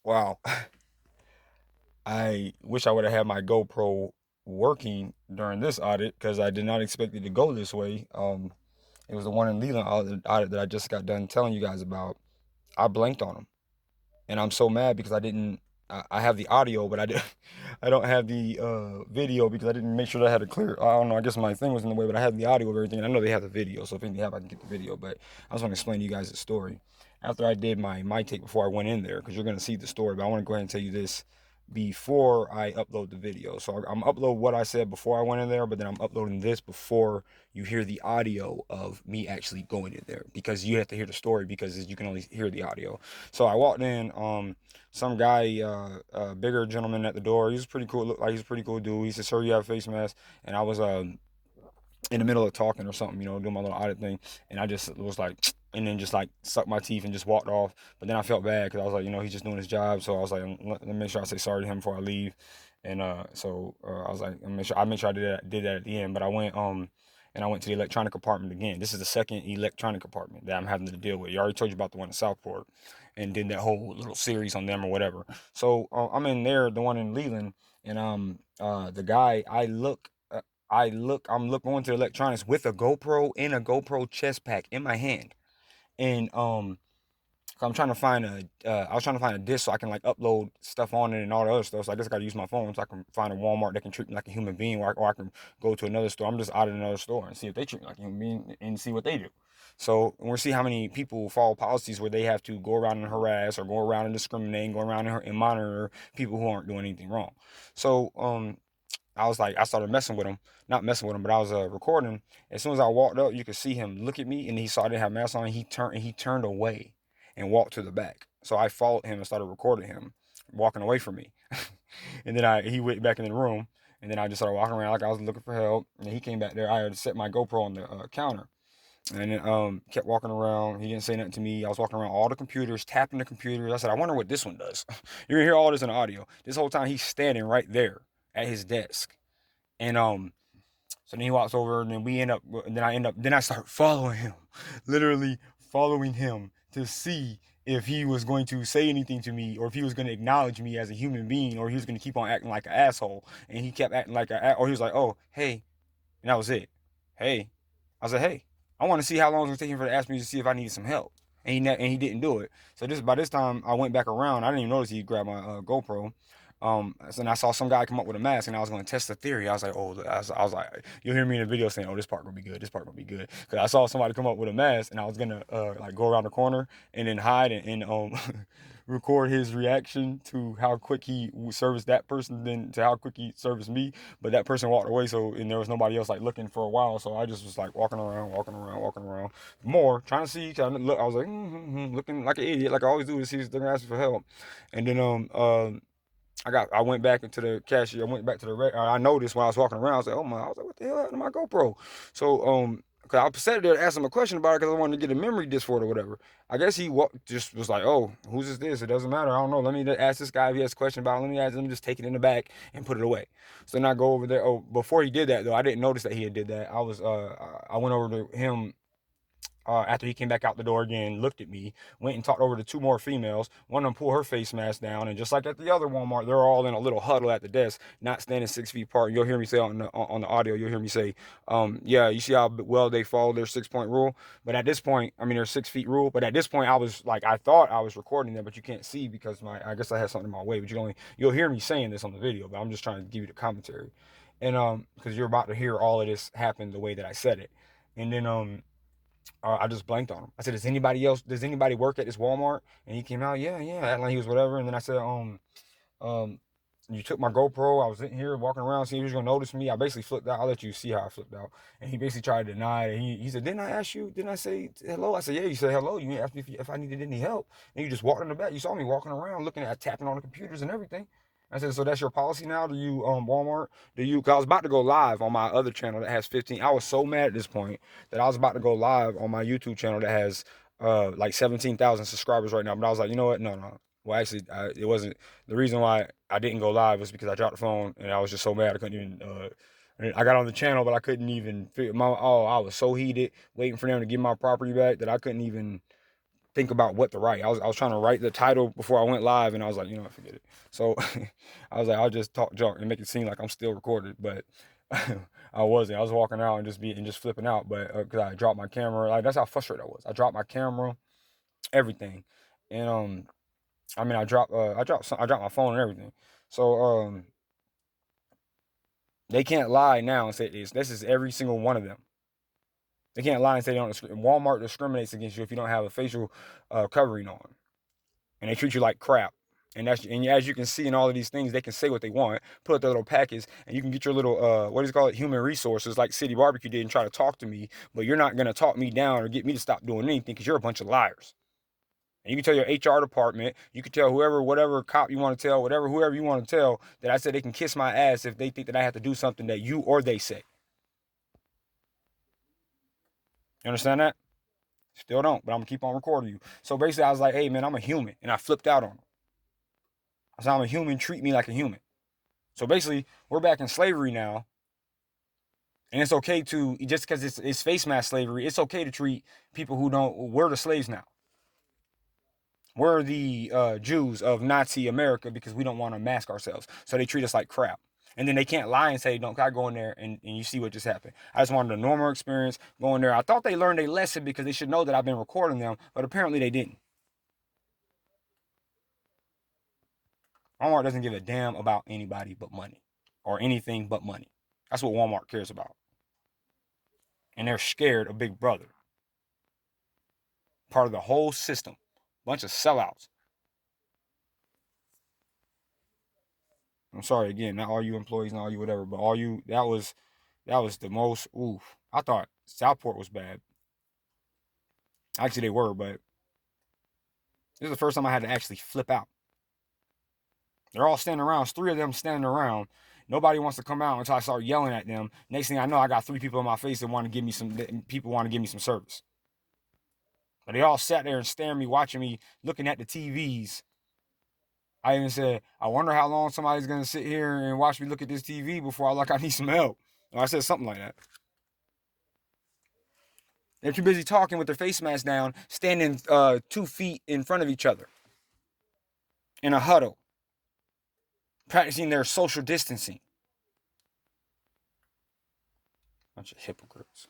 Wow. I wish I would have had my GoPro working during this audit because I did not expect it to go this way. It was the one in Leland audit that I just got done telling you guys about. I blanked on them, and I'm so mad because I didn't. I have the audio, but I did. I don't have the video because I didn't make sure that I had a clear. I don't know. I guess my thing was in the way, but I had the audio of everything. And I know they have the video, so if anything happens, I can get the video. But I just want to explain to you guys the story. After I did my take before I went in there, because you're gonna see the story, but I want to go ahead and tell you this before I upload the video. So I'm upload what I said before I went in there, but then I'm uploading this before you hear the audio of me actually going in there because you have to hear the story because you can only hear the audio. So I walked in. Some guy, bigger gentleman at the door. He was pretty cool. Looked like he's a pretty cool dude. He said, "Sir, you have a face mask." And I was in the middle of talking or something, doing my little audit thing, and I just was like, and then just like sucked my teeth and just walked off. But then I felt bad because I was like, he's just doing his job. So I was like, let me make sure I say sorry to him before I leave. And I was like, I made sure I did that at the end. But I went and I went to the electronic department again. This is the second electronic department that I'm having to deal with. You already told you about the one in Southport, and did that whole little series on them or whatever. So I'm in there, the one in Leland, and the guy I'm going to electronics with a GoPro and a GoPro chest pack in my hand, and I'm trying to find I was trying to find a disc so I can like upload stuff on it and all the other stuff. So I guess I gotta use my phone so I can find a Walmart that can treat me like a human being, or I can go to another store. I'm just out of another store and see if they treat me like a human being and see what they do. So we'll see how many people follow policies where they have to go around and harass or go around and discriminate and go around and monitor people who aren't doing anything wrong. So I was like, I started messing with him, not messing with him, but I was recording. As soon as I walked up, you could see him look at me, and he saw I didn't have a mask on. And he turned away and walked to the back. So I followed him and started recording him walking away from me. And then he went back in the room, and then I just started walking around like I was looking for help. And he came back there. I had set my GoPro on the counter, and then kept walking around. He didn't say nothing to me. I was walking around all the computers, tapping the computers. I said, I wonder what this one does. You're gonna hear all this in the audio. This whole time he's standing right there at his desk. And so then he walks over, and then then I start following him, literally following him to see if he was going to say anything to me, or if he was going to acknowledge me as a human being, or he was going to keep on acting like an asshole. And he kept acting like or he was like, "Oh, hey," and that was it. Hey, I said, "Hey, I want to see how long it's going to take him for to ask me to see if I needed some help." And he didn't do it. So by this time I went back around. I didn't even notice he grabbed my GoPro. So then I saw some guy come up with a mask, and I was going to test the theory. I was like, oh, I was like, you'll hear me in the video saying, oh, this part gonna be good. This part gonna be good. Because I saw somebody come up with a mask, and I was gonna like go around the corner and then hide and record his reaction to how quick he serviced that person, then to how quick he serviced me. But that person walked away, and there was nobody else like looking for a while. So I just was like walking around, walking around, walking around, more trying to see. Kind of look, I was like looking like an idiot, like I always do, to see if they're asking for help. And then I went back into the cashier. I went back to the I noticed when I was walking around. I was like, oh my! I was like, what the hell happened to my GoPro? So cause I sat there to ask him a question about it because I wanted to get a memory disc for it or whatever. I guess he just was like, oh, whose is this? It doesn't matter. I don't know. Let me ask this guy if he has a question about it. Let me just take it in the back and put it away. So then I go over there. Oh, before he did that though, I didn't notice that he had did that. I went over to him after he came back out the door again, looked at me, went and talked over to two more females. One of them pulled her face mask down, and just like at the other Walmart, they're all in a little huddle at the desk, not standing 6 feet apart. You'll hear me say on the audio, you'll hear me say, yeah, you see how well they follow their 6 point rule. But at this point, I mean their 6 feet rule. But at this point, I was like, I thought I was recording them, but you can't see because I guess I had something in my way. But you'll hear me saying this on the video. But I'm just trying to give you the commentary, and because you're about to hear all of this happen the way that I said it, and then I just blanked on him. I said, does anybody work at this Walmart? And he came out, yeah, yeah, acting like he was whatever. And then I said, um, you took my GoPro. I was in here walking around, seeing if he was gonna notice me. I basically flipped out. I'll let you see how I flipped out. And he basically tried to deny it. He said, didn't I ask you? Didn't I say hello? I said, yeah, you said hello. You asked me if I needed any help. And you just walked in the back. You saw me walking around looking at tapping on the computers and everything. I said, so that's your policy now? Do you Walmart? Cause I was about to go live on my other channel that has 15. I was so mad at this point that I was about to go live on my YouTube channel that has like 17,000 subscribers right now. But I was like, you know what? No, no. Well, actually, it wasn't. The reason why I didn't go live was because I dropped the phone and I was just so mad I couldn't even. I got on the channel, but I couldn't even figure I was so heated waiting for them to give my property back that I couldn't even think about what to write. I was trying to write the title before I went live, and I was like, you know what, forget it. So I was like, I'll just talk junk and make it seem like I'm still recorded, but I wasn't. I was walking out and just flipping out, but because I dropped my camera, like that's how frustrated I was. I dropped my camera, everything, and I mean, I dropped my phone and everything. So they can't lie now and say this is every single one of them. They can't lie and say they don't. Walmart discriminates against you if you don't have a facial covering on, and they treat you like crap. And as you can see in all of these things, they can say what they want, put up their little package, and you can get your little what is it called, human resources, like City Barbecue did, and try to talk to me, but you're not gonna talk me down or get me to stop doing anything because you're a bunch of liars. And you can tell your HR department, you can tell whoever, whatever cop you want to tell, whoever you want to tell, that I said they can kiss my ass if they think that I have to do something that you or they say. You understand that? Still don't, but I'm gonna keep on recording you. So basically, I was like, hey man, I'm a human, and I flipped out on them. I said, I'm a human, treat me like a human. So basically, we're back in slavery now, and it's okay to, just because it's face mask slavery, it's okay to treat people who don't. We're the slaves now. We're the Jews of Nazi America because we don't want to mask ourselves. So they treat us like crap. And then they can't lie and say, don't, I go in there and you see what just happened. I just wanted a normal experience going there. I thought they learned a lesson because they should know that I've been recording them, but apparently they didn't. Walmart doesn't give a damn about anybody but money or anything but money. That's what Walmart cares about. And they're scared of Big Brother. Part of the whole system. Bunch of sellouts. I'm sorry again, not all you employees, not all you whatever, but all you, that was the most, oof. I thought Southport was bad. Actually, they were, but this is the first time I had to actually flip out. They're all standing around. It's three of them standing around. Nobody wants to come out until I start yelling at them. Next thing I know, I got three people in my face that want to give me some, people want to give me some service. But they all sat there and staring me, watching me, looking at the TVs. I even said, I wonder how long somebody's going to sit here and watch me look at this TV before I need some help. Or I said something like that. They're too busy talking with their face masks down, standing 2 feet in front of each other in a huddle, practicing their social distancing. Bunch of hypocrites.